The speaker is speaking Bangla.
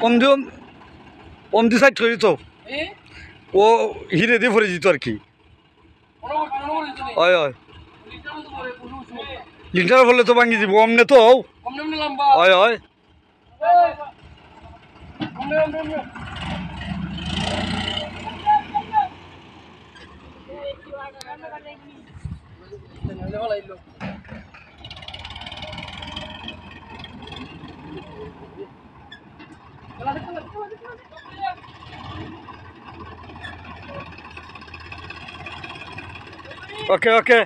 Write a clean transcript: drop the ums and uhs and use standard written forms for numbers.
অমদি অমদি সাইড করি তো ও হিরে দিয়ে ভরে যেত আর কি হয় হয় লিটার হলে তো ভাঙি দিব অমনে তো হয় হয় ওকে ওকে